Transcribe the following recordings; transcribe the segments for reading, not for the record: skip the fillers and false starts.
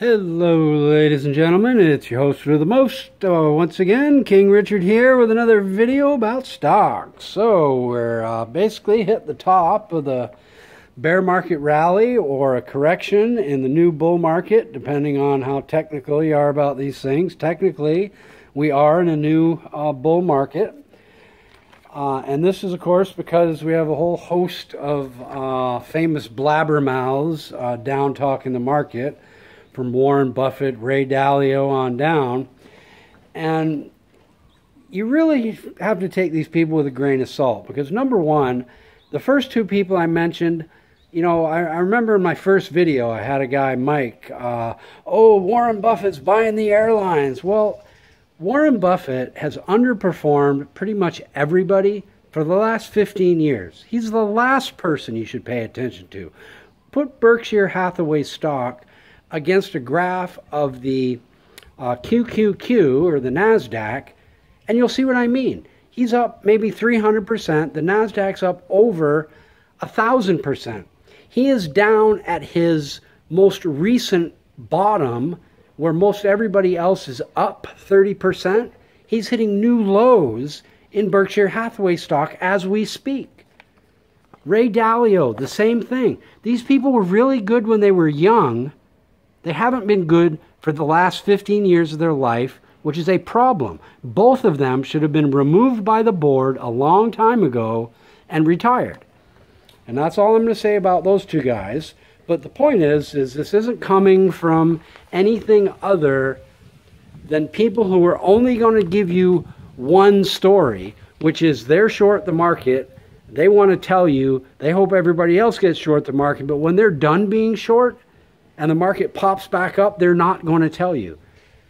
Hello ladies and gentlemen, it's your host for the most, once again, King Richard here with another video about stocks. So we're basically hit the top of the bear market rally or a correction in the new bull market, depending on how technical you are about these things. Technically, we are in a new bull market. And this is, of course, because we have a whole host of famous blabbermouths down talking the market, from Warren Buffett, Ray Dalio on down. And you really have to take these people with a grain of salt, because number one, the first two people I mentioned, you know, I remember in my first video I had a guy, Mike, oh, Warren Buffett's buying the airlines. Well, Warren Buffett has underperformed pretty much everybody for the last 15 years. He's the last person you should pay attention to. Put Berkshire Hathaway stock against a graph of the QQQ, or the NASDAQ, and you'll see what I mean. He's up maybe 300%. The NASDAQ's up over 1,000%. He is down at his most recent bottom, where most everybody else is up 30%. He's hitting new lows in Berkshire Hathaway stock as we speak. Ray Dalio, the same thing. These people were really good when they were young. They haven't been good for the last 15 years of their life, which is a problem. Both of them should have been removed by the board a long time ago and retired. And that's all I'm going to say about those two guys. But the point is this isn't coming from anything other than people who are only going to give you one story, which is they're short the market. They want to tell you they hope everybody else gets short the market, but when they're done being short and the market pops back up, they're not going to tell you.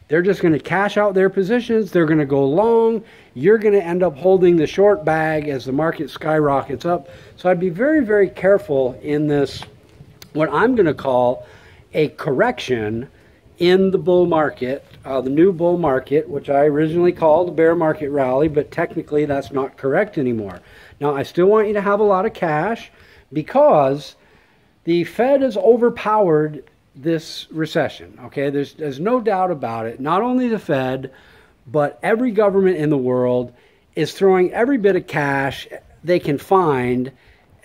They're just going to cash out their positions. They're going to go long. You're going to end up holding the short bag as the market skyrockets up. So I'd be very, very careful in this, what I'm going to call a correction in the bull market, the new bull market, which I originally called the bear market rally, but technically that's not correct anymore. Now, I still want you to have a lot of cash, because the Fed has overpowered this recession. Okay, there's no doubt about it. Not only the Fed, but every government in the world is throwing every bit of cash they can find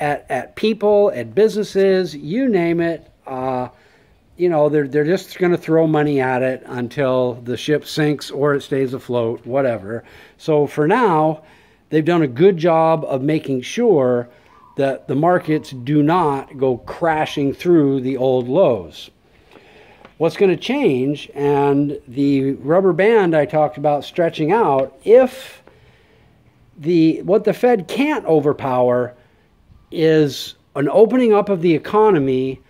at people, at businesses, you name it. You know, they're just going to throw money at it until the ship sinks or it stays afloat, whatever. So for now, they've done a good job of making sure that the markets do not go crashing through the old lows. What's going to change, and the rubber band I talked about stretching out, if what the Fed can't overpower is an opening up of the economy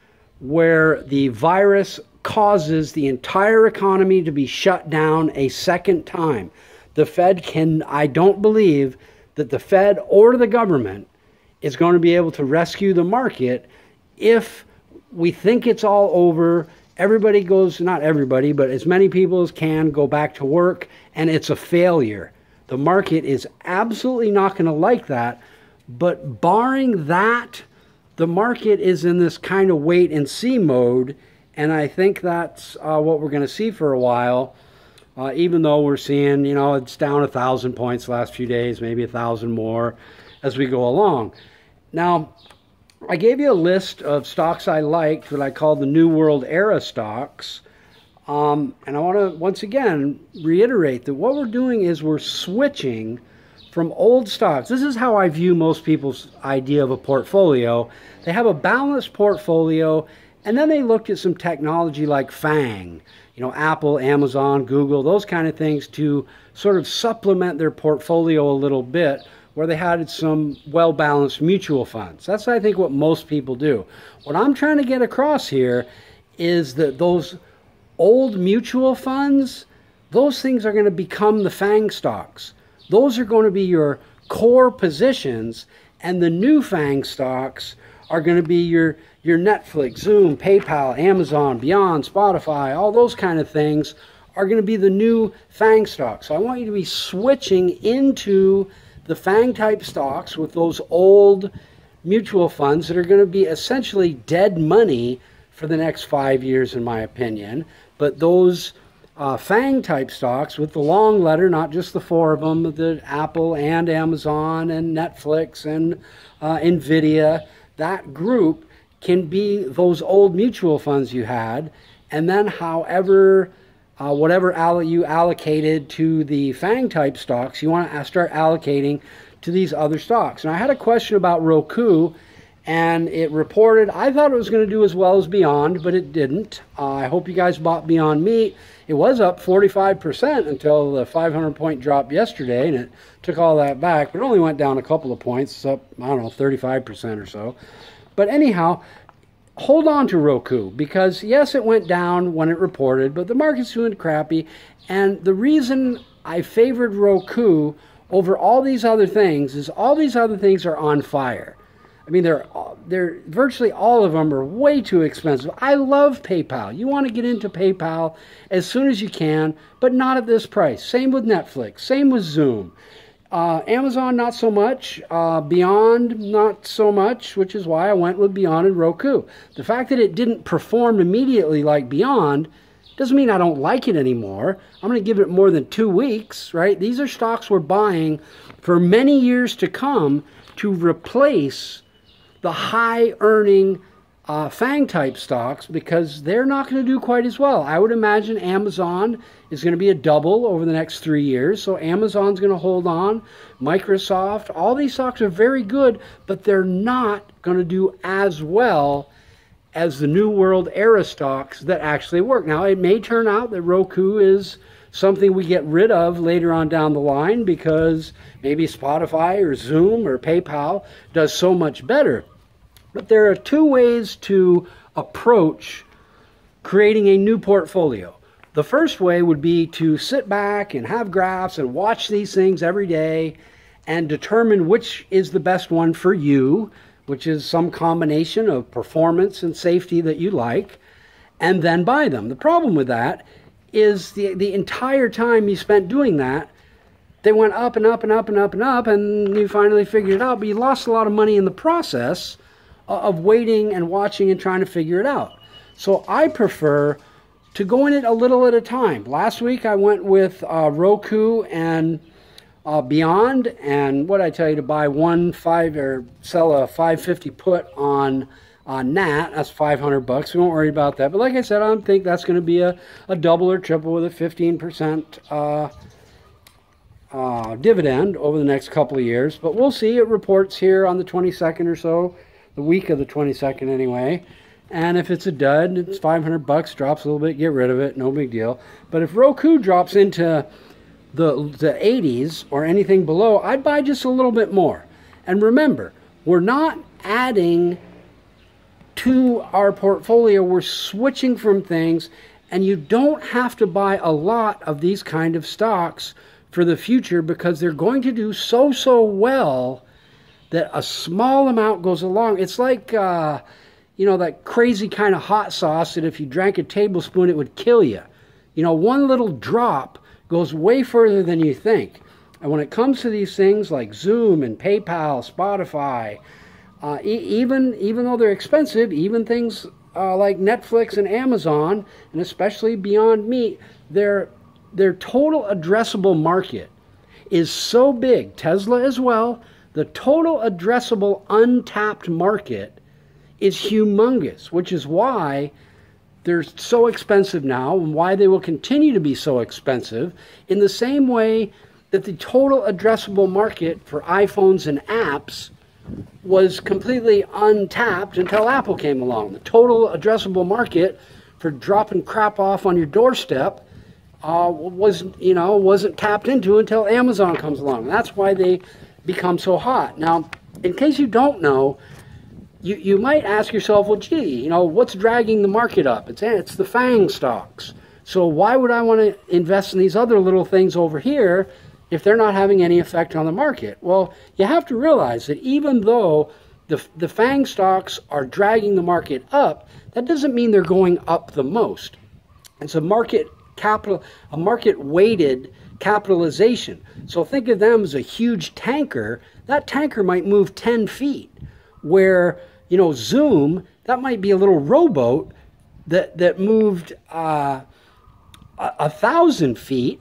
where the virus causes the entire economy to be shut down a second time. The Fed I don't believe that the Fed or the government is going to be able to rescue the market if we think it's all over. Everybody goes, not everybody, but as many people as can go back to work, and it's a failure. The market is absolutely not going to like that. But barring that, the market is in this kind of wait and see mode, and I think that's what we're going to see for a while. Even though we're seeing, you know, it's down 1,000 points the last few days, maybe 1,000 more as we go along. Now, I gave you a list of stocks I liked that I call the New World Era stocks. And I want to, once again, reiterate that what we're doing is we're switching from old stocks. This is how I view most people's idea of a portfolio. They have a balanced portfolio, and then they looked at some technology like FANG, you know, Apple, Amazon, Google, those kind of things, to sort of supplement their portfolio a little bit, where they had some well-balanced mutual funds. That's, I think, what most people do. What I'm trying to get across here is that those old mutual funds, those things are going to become the FANG stocks. Those are going to be your core positions, and the new FANG stocks are going to be your Netflix, Zoom, PayPal, Amazon, Beyond, Spotify, all those kind of things are going to be the new FANG stocks. So I want you to be switching into the FANG type stocks with those old mutual funds that are going to be essentially dead money for the next 5 years, in my opinion. But those FANG type stocks with the long letter, not just the four of them, the Apple and Amazon and Netflix and Nvidia, that group can be those old mutual funds you had, and then however whatever you allocated to the FANG type stocks, you want to start allocating to these other stocks. And I had a question about Roku, and it reported, I thought it was going to do as well as Beyond, but it didn't. I hope you guys bought Beyond Meat. It was up 45% until the 500-point drop yesterday, and it took all that back, but it only went down a couple of points. It's up, I don't know, 35% or so. But anyhow, hold on to Roku, because yes, it went down when it reported, but the market's doing crappy. And the reason I favored Roku over all these other things is all these other things are on fire. I mean, they're virtually all of them are way too expensive. I love PayPal. You want to get into PayPal as soon as you can, but not at this price. Same with Netflix. Same with Zoom. Amazon, not so much. Beyond, not so much, which is why I went with Beyond and Roku. The fact that it didn't perform immediately like Beyond doesn't mean I don't like it anymore. I'm going to give it more than 2 weeks, right? These are stocks we're buying for many years to come to replace the high-earning FANG-type stocks, because they're not going to do quite as well. I would imagine Amazon is going to be a double over the next 3 years, so Amazon's going to hold on. Microsoft, all these stocks are very good, but they're not going to do as well as the New World era stocks that actually work. Now, it may turn out that Roku is something we get rid of later on down the line, because maybe Spotify or Zoom or PayPal does so much better. But there are two ways to approach creating a new portfolio. The first way would be to sit back and have graphs and watch these things every day and determine which is the best one for you, which is some combination of performance and safety that you like, and then buy them. The problem with that is the entire time you spent doing that, they went up and up and up and up and up, and you finally figured it out, but you lost a lot of money in the process of waiting and watching and trying to figure it out. So I prefer to go in it a little at a time. Last week I went with Roku and Beyond, and what I tell you, to buy sell a 550 put on NAT, that's $500. We won't worry about that. But like I said, I don't think that's going to be a double or triple with a 15% dividend over the next couple of years. But we'll see. It reports here on the 22nd or so, the week of the 22nd anyway. And if it's a dud, it's $500, drops a little bit, get rid of it, no big deal. But if Roku drops into the 80s or anything below, I'd buy just a little bit more. And remember, we're not adding to our portfolio, we're switching from things, and you don't have to buy a lot of these kind of stocks for the future, because they're going to do so well that a small amount goes along. It's like you know, that crazy kind of hot sauce that if you drank a tablespoon it would kill you. You know, one little drop goes way further than you think. And when it comes to these things like Zoom and PayPal, Spotify, even though they're expensive, even things like Netflix and Amazon, and especially Beyond Meat, their total addressable market is so big, Tesla as well, the total addressable untapped market is humongous, which is why they're so expensive now and why they will continue to be so expensive, in the same way that the total addressable market for iPhones and apps was completely untapped until Apple came along. The total addressable market for dropping crap off on your doorstep wasn't tapped into until Amazon comes along. That's why they become so hot. Now, in case you don't know, you might ask yourself, well, gee, you know, what's dragging the market up? It's the FANG stocks. So why would I want to invest in these other little things over here if they're not having any effect on the market? Well, you have to realize that even though the FANG stocks are dragging the market up, that doesn't mean they're going up the most. It's a market-weighted capitalization. So think of them as a huge tanker. That tanker might move 10 feet, where, you know, Zoom, that might be a little rowboat that moved 1,000 feet,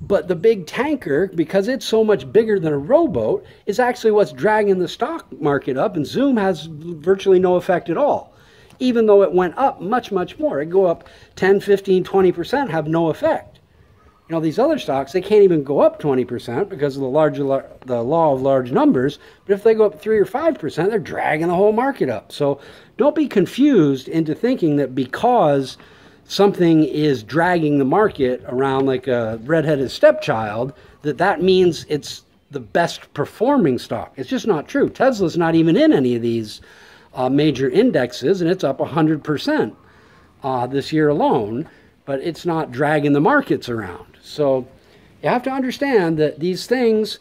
but the big tanker, because it's so much bigger than a rowboat, is actually what's dragging the stock market up, and Zoom has virtually no effect at all. Even though it went up much, much more. It go up 10, 15, 20%, have no effect. You know, these other stocks, they can't even go up 20% because of the law of large numbers, but if they go up 3 or 5%, they're dragging the whole market up. So don't be confused into thinking that because something is dragging the market around like a redheaded stepchild, that means it's the best performing stock. It's just not true. Tesla's not even in any of these major indexes, and it's up 100% this year alone, but it's not dragging the markets around. So you have to understand that these things,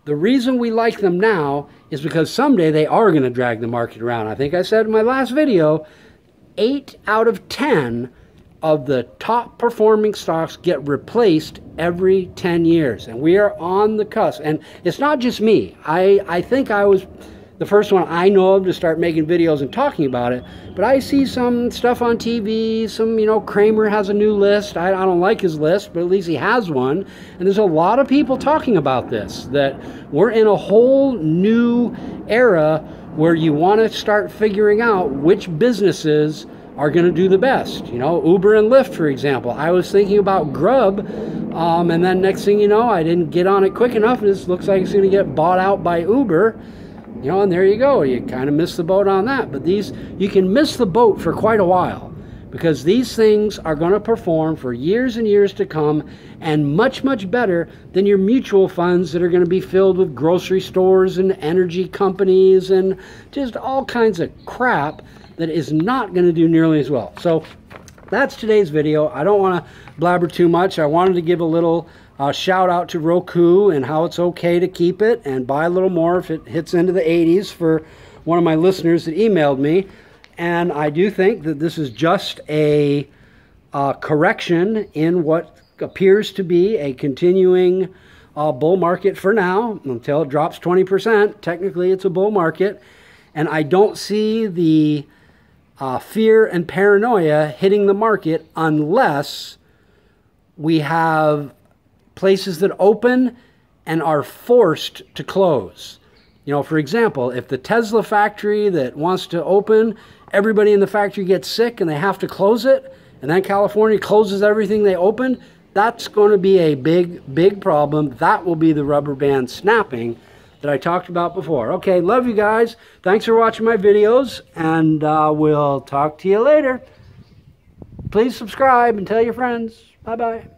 the reason we like them now is because someday they are going to drag the market around. I think I said in my last video, 8 out of 10 of the top performing stocks get replaced every 10 years, and we are on the cusp. And it's not just me. I think I was the first one I know of to start making videos and talking about it, but I see some stuff on TV, some, you know, Kramer has a new list. I don't like his list, but at least he has one, and there's a lot of people talking about this, that we're in a whole new era where you want to start figuring out which businesses are going to do the best. You know, Uber and Lyft, for example. I was thinking about Grub, and then next thing you know, I didn't get on it quick enough, and this looks like it's going to get bought out by Uber. You know, and there you go. You kind of missed the boat on that. But these, you can miss the boat for quite a while, because these things are going to perform for years and years to come, and much, much better than your mutual funds that are going to be filled with grocery stores and energy companies and just all kinds of crap that is not going to do nearly as well. So that's today's video. I don't want to blabber too much. I wanted to give a little shout out to Roku and how it's okay to keep it and buy a little more if it hits into the 80s for one of my listeners that emailed me. And I do think that this is just a correction in what appears to be a continuing bull market for now, until it drops 20%. Technically, it's a bull market. And I don't see the fear and paranoia hitting the market unless we have places that open and are forced to close. You know, for example, if the Tesla factory that wants to open, everybody in the factory gets sick and they have to close it, and then California closes everything they opened, that's going to be a big, big problem. That will be the rubber band snapping that I talked about before. Okay, love you guys. Thanks for watching my videos, and we'll talk to you later. Please subscribe and tell your friends. Bye-bye.